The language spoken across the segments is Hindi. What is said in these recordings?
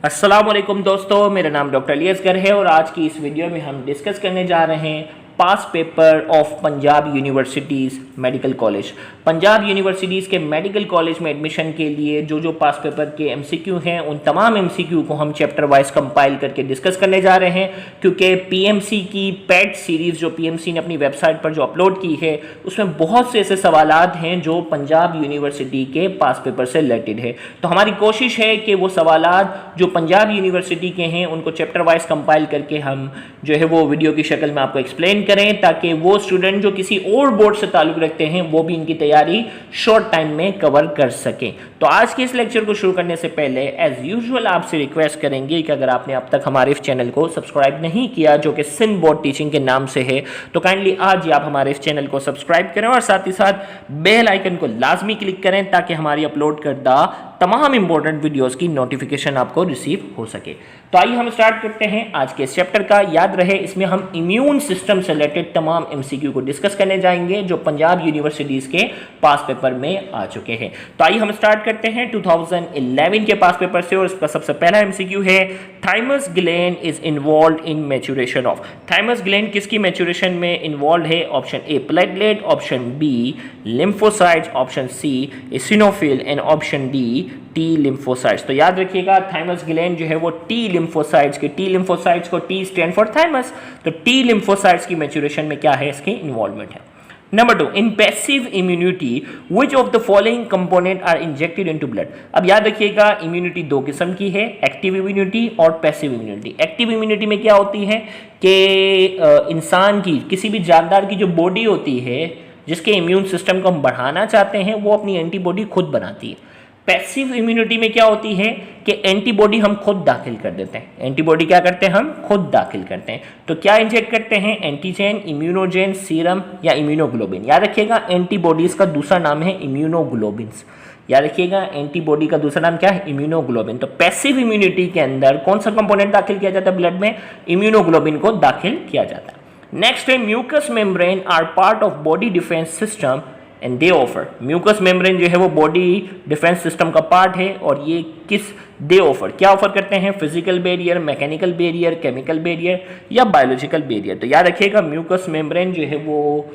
अस्सलाम वालेकुम दोस्तों, मेरा नाम डॉक्टर अली असगर है और आज की इस वीडियो में हम डिस्कस करने जा रहे हैं past paper of Punjab universities medical college. Punjab universities के मेडिकल कॉलेज में एडमिशन के लिए जो पास पेपर के एमसीक्यू हैं उन तमाम एमसीक्यू को हम चैप्टर वाइज कंपाइल करके डिस्कस करने जा रहे हैं, क्योंकि पीएमसी की पैट सीरीज़ जो पीएमसी ने अपनी वेबसाइट पर जो अपलोड की है उसमें बहुत से ऐसे सवालात हैं जो पंजाब यूनिवर्सिटी के पास पेपर से रिलेटेड है। तो हमारी कोशिश है कि वो सवालात जो पंजाब यूनिवर्सिटी के हैं उनको चैप्टर वाइज कंपाइल करके हम जो है वो वीडियो की शक्ल में आपको एक्सप्लेन करें, ताकि वो स्टूडेंट जो किसी और बोर्ड से ताल्लुक़ रखते हैं वो भी इनकी तैयारी शॉर्ट टाइम में कवर कर सकें। तो आज के इस लेक्चर को शुरू करने से पहले एज यूजुअल आपसे रिक्वेस्ट करेंगे कि अगर आपने अब तक हमारे इस चैनल को सब्सक्राइब नहीं किया जो कि सिंध बोर्ड टीचिंग के नाम से है, तो काइंडली आज ही आप हमारे इस चैनल को सब्सक्राइब करें और साथ ही साथ बेल आइकन को लाजमी क्लिक करें ताकि हमारी अपलोड करदा तमाम इंपॉर्टेंट वीडियोस की नोटिफिकेशन आपको रिसीव हो सके। तो आइए हम स्टार्ट करते हैं आज के इस चैप्टर का। याद रहे इसमें हम इम्यून सिस्टम से रिलेटेड तमाम एमसीक्यू को डिस्कस करने जाएंगे जो पंजाब यूनिवर्सिटीज़ के पास पेपर में आ चुके हैं। तो आइए हम स्टार्ट करते हैं 2011 के पास पेपर से और इसका सबसे पहला एमसीक्यू है thymus gland is involve in maturation of. Thymus gland किसकी मैच्योरेशन में इन्वॉल्व है? Option A platelet, option B lymphocytes, option C eosinophil and option D T lymphocytes. तो याद रखिएगा थाइमस ग्लैंड जो है वो टी लिम्फोसाइट्स के, टी लिम्फोसाइट्स को टी स्टैंड फॉर थाइमस, तो टी लिम्फोसाइट्स की मैच्योरेशन में क्या है इसकी इन्वॉल्वमेंट है। Number 2, in passive immunity which of the following component are injected into blood. अब याद रखिएगा इम्यूनिटी दो किस्म की है, एक्टिव इम्यूनिटी और पैसिव इम्यूनिटी। एक्टिव इम्यूनिटी में क्या होती है कि इंसान की किसी भी जानदार की जो बॉडी होती है जिसके इम्यून सिस्टम को हम बढ़ाना चाहते हैं वो अपनी एंटीबॉडी खुद बनाती है। पैसिव इम्यूनिटी में क्या होती है कि एंटीबॉडी हम खुद दाखिल कर देते हैं। एंटीबॉडी क्या करते हैं? हम खुद दाखिल करते हैं। तो क्या इंजेक्ट करते हैं? एंटीजन, इम्यूनोजेन, सीरम या इम्यूनोग्लोबिन। याद रखिएगा एंटीबॉडीज का दूसरा नाम है इम्यूनोग्लोबिन्स। याद रखिएगा एंटीबॉडी का दूसरा नाम क्या है? इम्यूनोग्लोबिन। तो पैसिव इम्यूनिटी के अंदर कौन सा कंपोनेंट दाखिल किया जाता है ब्लड में? इम्यूनोग्लोबिन को दाखिल किया जाता है। नेक्स्ट है mucus membrane are part of body defence system and they offer. Mucus membrane जो है वो बॉडी डिफेंस सिस्टम का पार्ट है और ये किस दे ऑफर क्या ऑफर करते हैं? Physical barrier, mechanical barrier, chemical barrier या बायोलॉजिकल बैरियर। तो याद रखिएगा म्यूकस मेम्ब्रेन जो है वो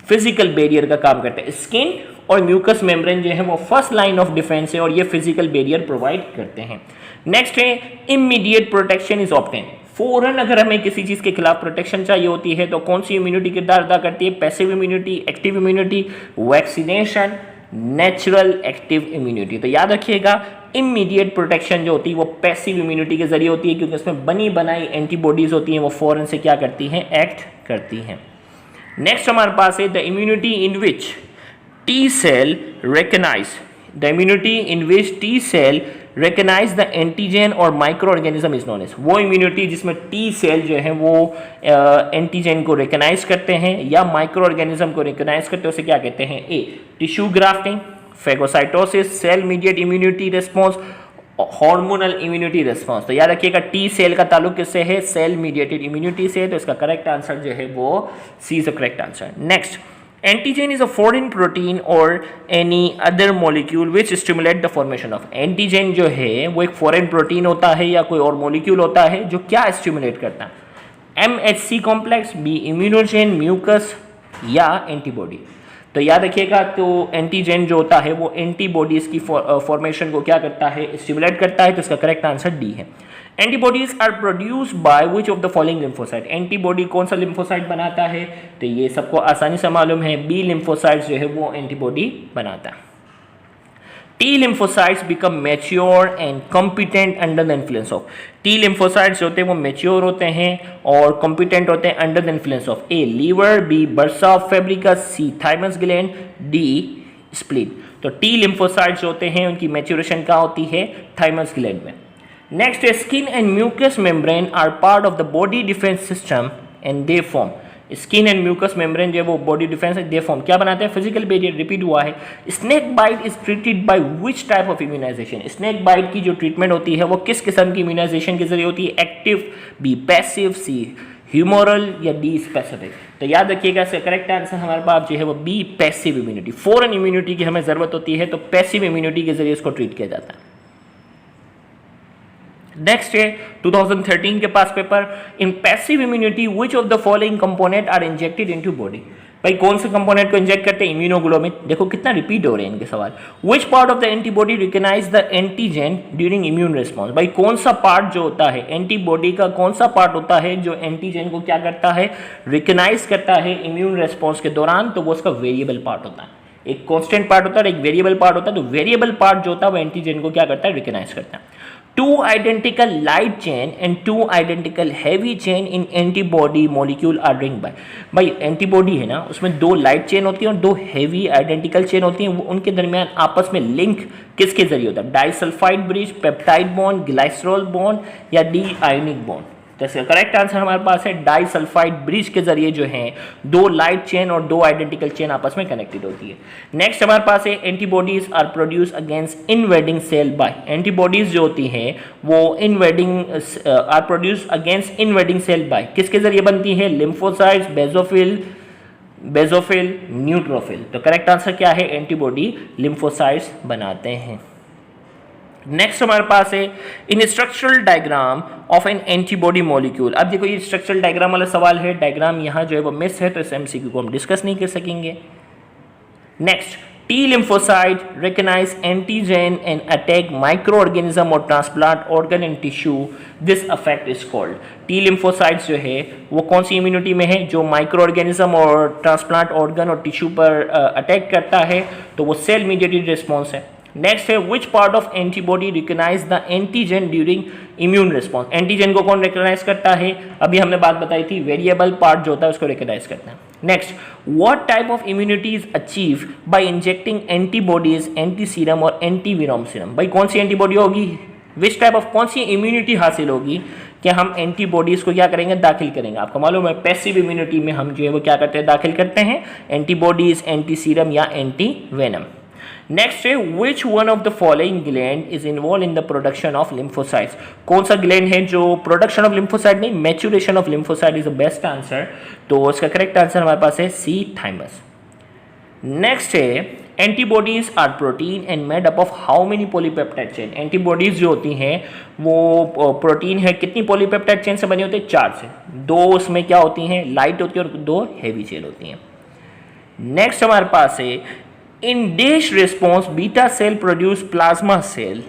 फिजिकल बैरियर का काम करता है। स्किन और म्यूकस मेम्ब्रेन जो है वो फर्स्ट लाइन ऑफ डिफेंस है और ये फिजिकल बैरियर प्रोवाइड करते हैं। नेक्स्ट है इमीडिएट प्रोटेक्शन इज ऑब्टेन। फौरन अगर हमें किसी चीज़ के खिलाफ प्रोटेक्शन चाहिए होती है तो कौन सी इम्यूनिटी किरदार अदा करती है? Passive immunity, active immunity, vaccination, natural active immunity. तो याद रखिएगा इमीडिएट प्रोटेक्शन जो होती है वो पैसिव इम्यूनिटी के जरिए होती है, क्योंकि उसमें बनी बनाई एंटीबॉडीज होती हैं वो फौरन से क्या करती हैं? एक्ट करती हैं। नेक्स्ट हमारे पास है the immunity in which T cell recognize. The immunity in which T cell recognize the antigen और micro organism is known as. वो इम्यूनिटी जिसमें टी सेल जो है वो एंटीजन को रिकग्नाइज करते हैं या माइक्रो ऑर्गेनिज्म को रिकग्नाइज करते हैं, उसे क्या कहते हैं? A tissue grafting, phagocytosis, cell mediate immunity response, hormonal immunity response. तो याद रखिएगा टी सेल का ताल्लुक किससे है? सेल मीडिएटेड इम्यूनिटी से। तो इसका करेक्ट आंसर जो है वो C is the correct answer. Next, antigen is a foreign protein और any other molecule which stimulate the formation of. Antigen जो है वो एक फॉरेन प्रोटीन होता है या कोई और मॉलिक्यूल होता है जो क्या स्टिमुलेट करता है? MHC कॉम्प्लेक्स, बी इम्यूनोजेन, म्यूकस या एंटीबॉडी। तो याद रखिएगा तो एंटीजन जो होता है वो एंटीबॉडीज की फॉर्मेशन को क्या करता है? स्टिमुलेट करता है। तो इसका करेक्ट आंसर डी है। Antibodies are produced by which of the following lymphocyte. Antibody कौन सा लिम्फोसाइट बनाता है? तो ये सबको आसानी से मालूम है, बी लिम्फोसाइट जो है वो एंटीबॉडी बनाता है। T lymphocytes become mature and competent under the influence of. T lymphocytes होते हैं वो मैच्योर होते हैं और कॉम्पिटेंट होते हैं under the influence of A liver, B bursa fabricius, C thymus gland, D spleen. तो टी लिम्फोसाइट्स होते हैं उनकी मैच्योरेशन क्या होती है? थाइमस ग्लैंड में। Next is skin and mucous membrane are part of the body defense system and they form। Skin and mucus membrane जो है वो बॉडी डिफेंस दे फॉर्म क्या बनाते हैं? Physical barrier. रिपीट हुआ है। Snake bite is treated by which type of immunization. Snake bite की जो ट्रीटमेंट होती है वो किस किस्म की इम्यूनाइजेशन के जरिए होती है? एक्टिव, बी पैसिव, सी ह्यूमोरल या डी स्पेसिफिक। तो याद रखिएगा इसका करेक्ट आंसर हमारे पास जो है वो B passive immunity. Foreign immunity की हमें जरूरत होती है तो पैसिव इम्यूनिटी के जरिए इसको ट्रीट किया जाता है। नेक्स्ट है 2013 के past paper, in passive immunity which of the following component are injected into body. भाई कौन से कंपोनेंट को इंजेक्ट करते हैं? इम्यूनोग्लोबिन। देखो कितना रिपीट हो रहे हैं इनके सवाल। Which part of the antibody recognise the antigen during immune response. भाई कौन सा पार्ट जो होता है एंटीबॉडी का, कौन सा पार्ट होता है जो एंटीजन को क्या करता है? रिकॉग्नाइज करता है इम्यून रिस्पॉन्स के दौरान। तो वो उसका वेरिएबल पार्ट होता है। एक कांस्टेंट पार्ट होता है और एक वेरिएबल पार्ट होता है। तो वेरिएबल पार्ट जो होता है वो एंटीजन को क्या करता है? रिकॉग्नाइज करता है। Two identical light chain and two identical heavy chain in antibody molecule are linked by। भाई एंटीबॉडी है ना, उसमें दो लाइट चेन होती है और दो हैवी आइडेंटिकल चेन होती हैं। उनके दरमियान आपस में लिंक किसके जरिए होता है? Disulphide bridge, peptide bond, glycerol bond या डी आयोनिक बॉन्ड। तो इसका करेक्ट आंसर हमारे पास है डाइसल्फाइड ब्रिज के जरिए जो है दो लाइट चेन और दो आइडेंटिकल चेन आपस में कनेक्टेड होती है। नेक्स्ट हमारे पास है antibodies are produce against invading cell by. Antibodies जो होती हैं वो invading are produce against invading cell by, किसके जरिए बनती है? Lymphocytes, basophil, neutrophil. तो करेक्ट आंसर क्या है? एंटीबॉडी लिम्फोसाइट्स बनाते हैं। नेक्स्ट हमारे पास है इन structural diagram of N antibody molecule. अब देखो ये स्ट्रक्चरल डायग्राम वाला सवाल है, डायग्राम यहाँ जो है वो मिस है तो इस एमसीक्यू को हम डिस्कस नहीं कर सकेंगे। Next, T lymphocyte recognise antigen and attack micro organism और transplant organ and tissue, this affect is called. T lymphocytes जो है वो कौन सी इम्यूनिटी में है? जो माइक्रो ऑर्गेनिज्म और ट्रांसप्लांट ऑर्गन और टिश्यू पर अटैक करता है, तो वो सेल मीडिएटेड रिस्पॉन्स है। नेक्स्ट है which part of antibody recognise the antigen during immune response. Antigen को कौन रिकॉग्नाइज करता है? अभी हमने बात बताई थी, वेरिएबल पार्ट जो होता है उसको रिकॉग्नाइज करता है। Next, what type of immunity is achieve by injecting antibodies, anti serum और एंटीवीरोम सीरम। भाई कौन सी एंटीबॉडी होगी? विच टाइप ऑफ, कौन सी इम्यूनिटी हासिल होगी कि हम एंटीबॉडीज को क्या करेंगे? दाखिल करेंगे। आपको मालूम है पैसिव इम्यूनिटी में हम जो है वो क्या करते हैं? दाखिल करते हैं एंटीबॉडीज, एंटी सीरम या एंटी वेनम। नेक्स्ट है which one of the following gland is involve in the production of lymphocytes. कौन सा ग्लैंड है जो प्रोडक्शन ऑफ लिम्फोसाइट नहीं, maturation of lymphocyte is the best answer. तो इसका करेक्ट आंसर हमारे पास है सी, थाइमस। नेक्स्ट है antibodies are protein and made up of how many polypeptide chain. Antibodies जो होती हैं वो प्रोटीन है, कितनी पॉलीपेप्टाइड चेन से बनी होती है? 4 से। 2 उसमें क्या होती हैं? लाइट होती है और 2 हैवी चेन होती हैं। नेक्स्ट हमारे पास है in DASH response, beta cell produce plasma cell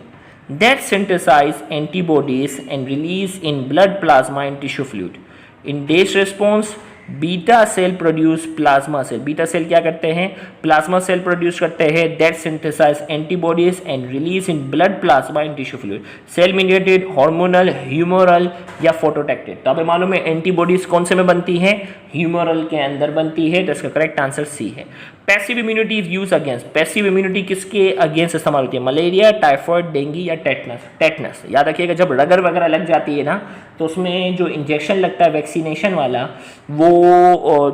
that synthesize antibodies and release in blood plasma and tissue fluid. In DASH response, beta cell produce plasma cell. Beta cell क्या करते हैं? प्लाज्मा सेल प्रोड्यूस करते हैं that synthesize antibodies and release in blood plasma in tissue fluid. Cell mediated, hormonal, humoral या फोटोटैक्टेड। तो हमें मालूम है एंटीबॉडीज कौन से में बनती है? ह्यूमरल के अंदर बनती है। तो इसका करेक्ट आंसर सी है। Passive immunity is use against. Passive immunity किसके अगेंस्ट इस्तेमाल होती है? मलेरिया, टाइफॉइड, डेंगू या टेटनस। याद रखिएगा जब रगर वगैरह लग जाती है ना तो उसमें जो इंजेक्शन लगता है वैक्सीनेशन वाला वो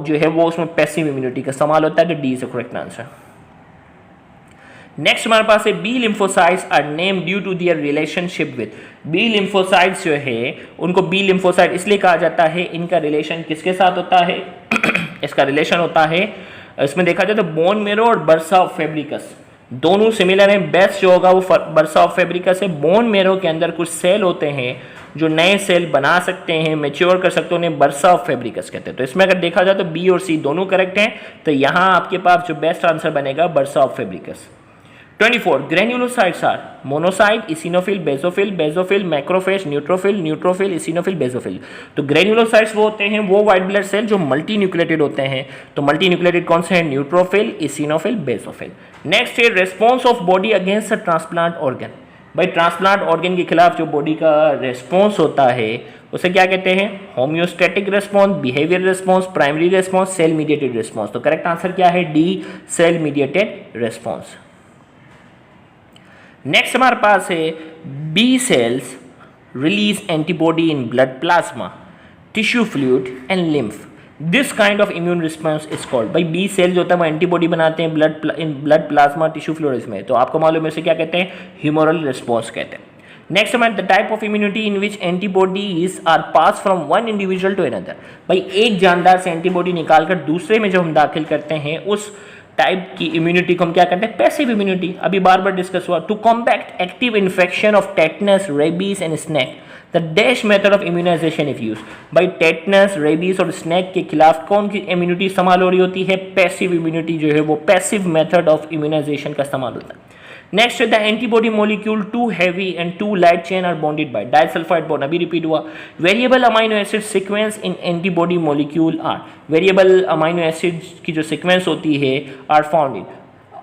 जो है वो उसमें पैसिव इम्यूनिटी का इस्तेमाल होता है। तो D is the correct answer. Next हमारे पास है B lymphocytes are name due to their relationship with. B lymphocytes जो है उनको बी लिम्फोसाइट इसलिए कहा जाता है, इनका रिलेशन किसके साथ होता है? इसका रिलेशन होता है, इसमें देखा जाए तो बोन मेरो और बर्सा ऑफ फेब्रिकस दोनों सिमिलर हैं। बेस्ट जो होगा वो बर्सा ऑफ फेब्रिकस है। बोन मेरो के अंदर कुछ सेल होते हैं जो नए सेल बना सकते हैं, मैच्योर कर सकते हैं, उन्हें बर्सा ऑफ फेब्रिकस कहते हैं। तो इसमें अगर देखा जाए तो बी और सी दोनों करेक्ट हैं। तो यहाँ आपके पास जो बेस्ट आंसर बनेगा bursa of fabricius. 24 granulocytes are monocyte, eosinophil, basophil, macrophage, neutrophil, eosinophil, basophil. तो ग्रेन्युलोसाइट्स वो होते हैं वो व्हाइट ब्लड सेल जो मल्टी न्यूक्लिएटेड होते हैं। तो मल्टी न्यूक्लिएटेड कौन से हैं? Neutrophil, eosinophil, basophil. नेक्स्ट है response of body against a transplant organ. भाई ट्रांसप्लांट ऑर्गन के खिलाफ जो बॉडी का रेस्पॉन्स होता है उसे क्या कहते हैं? Homeostatic response, behaviour response, primary response, cell mediated response. तो करेक्ट आंसर क्या है? D, cell mediated response. Next हमारे पास है B cells release antibody in blood plasma, tissue fluid and lymph. This kind of immune response is called. भाई बी सेल जो होता है वो एंटीबॉडी बनाते हैं ब्लड प्लाज्मा, टिश्यू फ्लूइड में। तो आपको मालूम है इसे क्या कहते हैं? ह्यूमरल रिस्पॉन्स कहते हैं। नेक्स्ट हमारे the type of immunity in which antibodies are pass from one individual to another. भाई एक जानदार से एंटीबॉडी निकालकर दूसरे में जो हम दाखिल करते हैं उस टाइप की इम्यूनिटी को हम क्या कहते हैं, पैसिव इम्यूनिटी, अभी बार बार डिस्कस हुआ। To combat active infection of tetanus, rabies and snake, the dash method of immunization if use. भाई टेटनस, रेबीज और स्नेक के खिलाफ कौन की इम्यूनिटी इस्तेमाल हो रही होती है, पैसिव इम्यूनिटी जो है वो पैसिव मेथड ऑफ इम्यूनाइजेशन का इस्तेमाल होता है। Next the antibody molecule two heavy and two light chain are bonded by disulphide bond, अभी रिपीट हुआ। Variable amino acid sequence in antibody molecule are, variable amino acid की जो सीक्वेंस होती है आर फाउंड इन,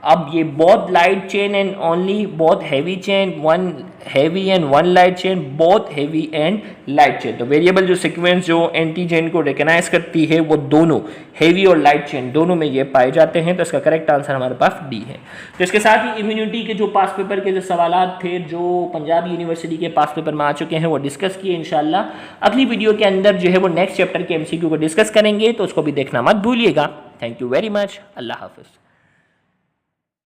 अब ये both light chain and only both heavy chain, one heavy and one light chain, both heavy and light chain. तो वेरिएबल जो सीक्वेंस जो एंटीजन को रिकॉग्नाइज करती है वो दोनों हैवी और लाइट चेन दोनों में ये पाए जाते हैं। तो इसका करेक्ट आंसर हमारे पास डी है। तो इसके साथ ही इम्यूनिटी के जो पास पेपर के जो सवाल थे जो पंजाब यूनिवर्सिटी के पास पेपर में आ चुके हैं वो डिस्कस किए। इंशाल्लाह अगली वीडियो के अंदर जो है वो नेक्स्ट चैप्टर के MCQ को डिस्कस करेंगे, तो उसको भी देखना मत भूलिएगा। Thank you very much. अल्लाह हाफिज़।